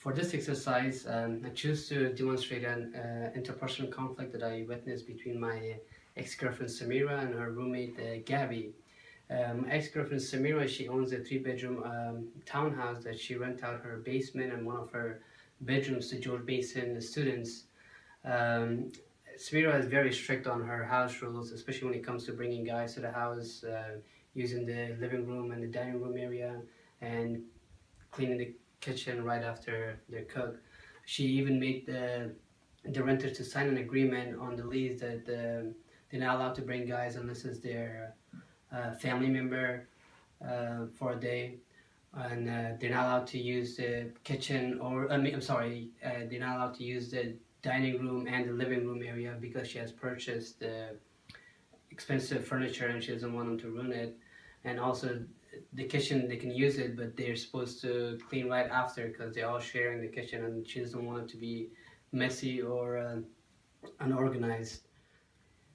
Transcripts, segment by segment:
For this exercise, I choose to demonstrate an interpersonal conflict that I witnessed between my ex-girlfriend Samira and her roommate Gabby. Ex-girlfriend Samira, she owns a 3-bedroom townhouse that she rent out her basement and one of her bedrooms to George Mason students. Um, Samira is very strict on her house rules, especially when it comes to bringing guys to the house, using the living room and the dining room area, and cleaning the kitchen right after they cook. She even made the renters to sign an agreement on the lease that they're not allowed to bring guys unless it's their family member for a day, and they're not allowed to use the kitchen or I'm sorry, they're not allowed to use the dining room and the living room area because she has purchased expensive furniture and she doesn't want them to ruin it. And also the kitchen, they can use it, but they're supposed to clean right after because they're all sharing the kitchen and she doesn't want it to be messy or unorganized.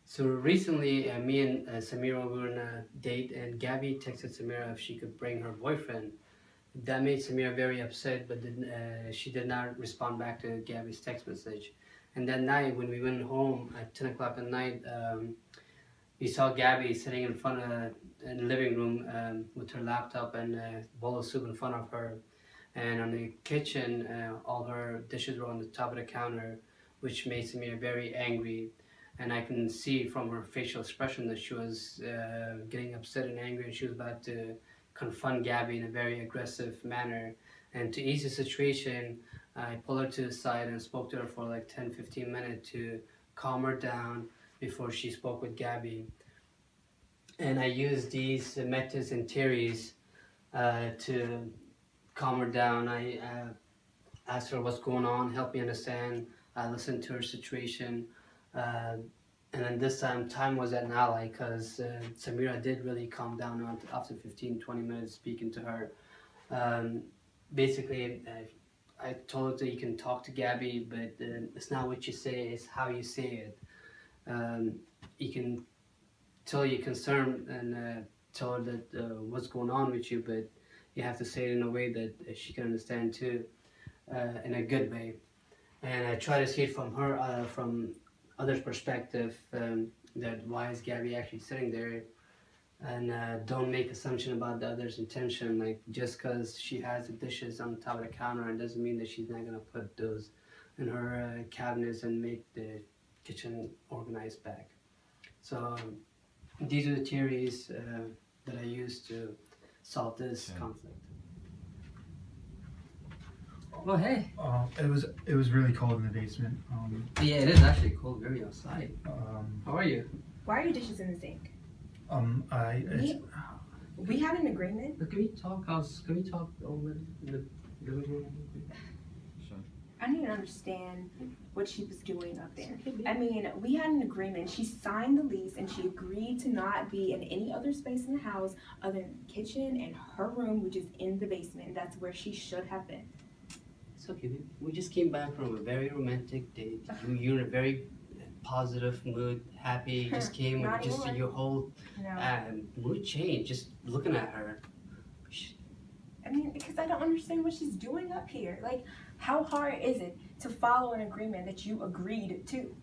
So recently, me and Samira were on a date, and Gabby texted Samira if she could bring her boyfriend. That made Samira very upset, but she did not respond back to Gabby's text message. And that night, when we went home at 10 o'clock at night, we saw Gabby sitting in front of in the living room with her laptop and a bowl of soup in front of her. And on the kitchen, all her dishes were on the top of the counter, which made Samira very angry. And I can see from her facial expression that she was getting upset and angry, and she was about to confront Gabby in a very aggressive manner. And to ease the situation, I pulled her to the side and spoke to her for like 10-15 minutes to calm her down before she spoke with Gabby. And I used these methods and theories to calm her down. I asked her what's going on, help me understand. I listened to her situation. And then this time was an ally because Samira did really calm down after 15-20 minutes speaking to her. Basically, I told her that you can talk to Gabby, but it's not what you say, it's how you say it. You can tell your concern and tell her that what's going on with you, but you have to say it in a way that she can understand too, in a good way. And I try to see it from her, from others' perspective, that why is Gabby actually sitting there, and don't make assumption about the other's intention. Like just because she has the dishes on the top of the counter, it doesn't mean that she's not gonna put those in her cabinets and make the kitchen organized back. So these are the theories that I use to solve this conflict. Well, hey. It was really cold in the basement. Yeah, it is actually cold, very outside. How are you? Why are your dishes in the sink? We had an agreement. Can we talk? Can we talk over in the living room? Sure. I need to understand what she was doing up there. I mean, we had an agreement. She signed the lease and she agreed to not be in any other space in the house other than the kitchen and her room, which is in the basement. That's where she should have been. It's okay. We just came back from a very romantic date. You're in a very positive mood, happy. You just came and just anymore. your whole No. mood changed just looking at her. I mean, because I don't understand what she's doing up here. Like, how hard is it to follow an agreement that you agreed to?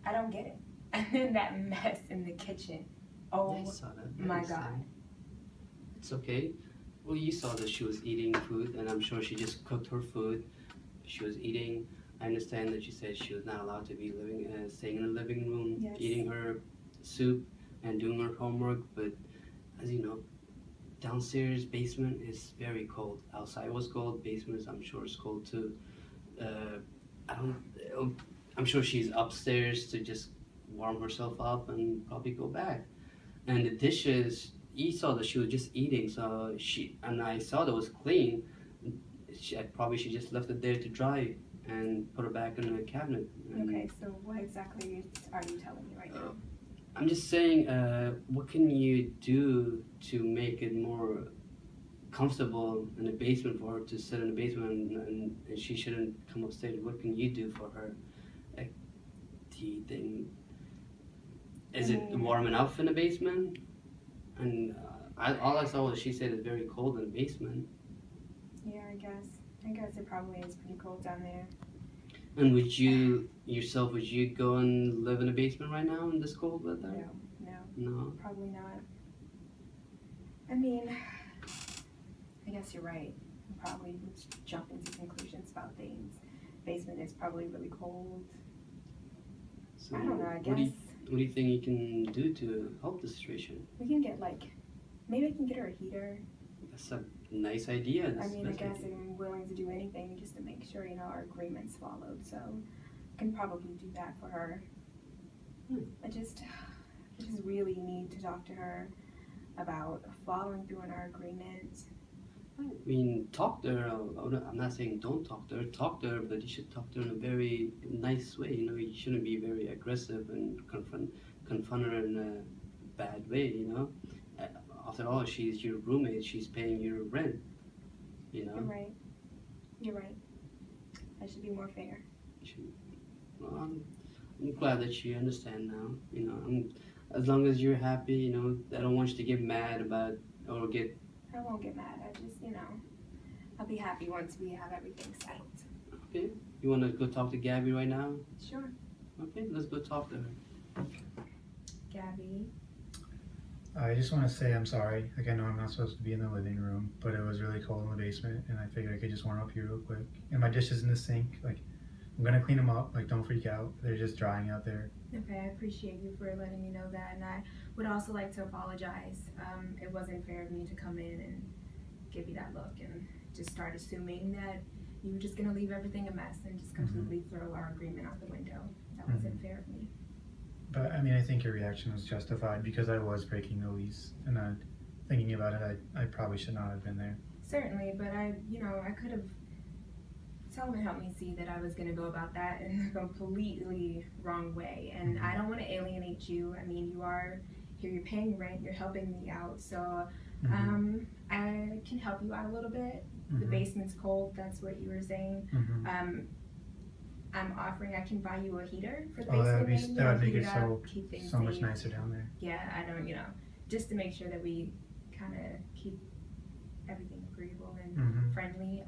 I don't get it. And then that mess in the kitchen. Oh I saw that. my God. It's okay. Well, you saw that she was eating food, and I'm sure she just cooked her food. She was eating. I understand that she said she was not allowed to be staying in the living room, Yes. eating her soup and doing her homework. But as you know, downstairs basement is very cold. Outside was cold. Basement is, I'm sure, is cold too. I'm sure she's upstairs to just warm herself up and probably go back. And the dishes, you saw that she was just eating, so I saw that it was clean. She just left it there to dry and put it back in the cabinet. Okay, so what exactly are you telling me right now? I'm just saying, what can you do to make it more comfortable in the basement for her to sit in the basement and she shouldn't come upstairs? What can you do for her? Like, do you think, is it warm enough in the basement? And all I saw was she said it's very cold in the basement. Yeah, I guess. I guess it probably is pretty cold down there. And would you yourself, would you go and live in a basement right now in this cold weather? No, No. probably not. I mean, I guess you're right. I probably would jump into conclusions about things. Basement is probably really cold. So I don't know, I What do guess you think you can do to help the situation? we can get maybe I can get her a heater. That's a nice idea. I That's mean, I nice guess idea. I'm willing to do anything just to make sure, our agreement's followed. So I can probably do that for her. I just really need to talk to her about following through on our agreement. I mean, talk to her. I'm not saying don't talk to her. Talk to her, but you should talk to her in a very nice way. You shouldn't be very aggressive and confront her in a bad way. After all, she's your roommate. She's paying your rent. You're right. You're right. I should be more fair. Well, I'm glad that you understand now. As long as you're happy. I don't want you to get mad about or get. I won't get mad. I just, I'll be happy once we have everything settled. Okay. You want to go talk to Gabby right now? Sure. Okay, let's go talk to her. Gabby. I just want to say I'm sorry. Like, I know I'm not supposed to be in the living room, but it was really cold in the basement, and I figured I could just warm up here real quick. And my dishes in the sink, like, I'm gonna clean them up. Like, don't freak out. They're just drying out there. Okay, I appreciate you for letting me know that, and I would also like to apologize. It wasn't fair of me to come in and give you that look and just start assuming that you were just gonna leave everything a mess and just completely throw our agreement out the window. That wasn't fair of me. But I mean, I think your reaction was justified because I was breaking the lease, and thinking about it, I probably should not have been there. Certainly, but I could have. Sulaiman helped me see that I was going to go about that in a completely wrong way, and I don't want to alienate you. I mean, you are here, you're paying rent, you're helping me out, so I can help you out a little bit. The basement's cold, that's what you were saying. I'm offering I can buy you a heater for the basement. That would make it so much safe. nicer down there. Yeah, I don't, just to make sure that we kind of keep everything agreeable and friendly.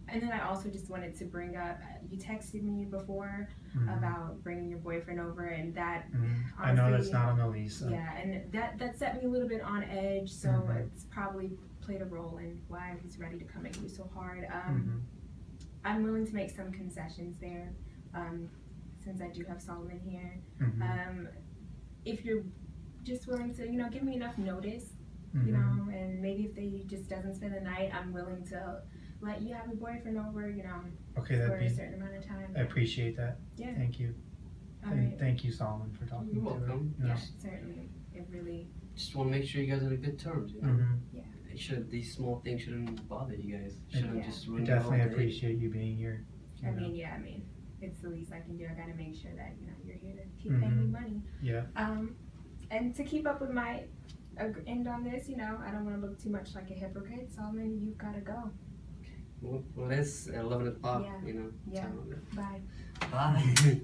And then I also just wanted to bring up, you texted me before about bringing your boyfriend over, and that honestly, I know that's not on the lease. So. Yeah, and that set me a little bit on edge, so it's probably played a role in why he's ready to come at you so hard. I'm willing to make some concessions there, since I do have Sulaiman here. If you're just willing to, give me enough notice, and maybe if they just doesn't spend the night, I'm willing to let you have a boyfriend over, okay, for a certain amount of time. I appreciate that. Yeah. Thank you. Right. Thank you, Sulaiman, for talking You're to her. welcome. Yeah, certainly. It really. Just want to make sure you guys are on good terms. Yeah. These small things shouldn't bother you guys. Shouldn't just I ruin your whole definitely day. appreciate you being here. I mean, it's the least I can do. I gotta make sure that, you're here to keep paying me money. Yeah. And to keep up with my end on this, I don't want to look too much like a hypocrite. Sulaiman, you've gotta go. Well, it's 11 o'clock. Yeah. Yeah. So, Bye. bye.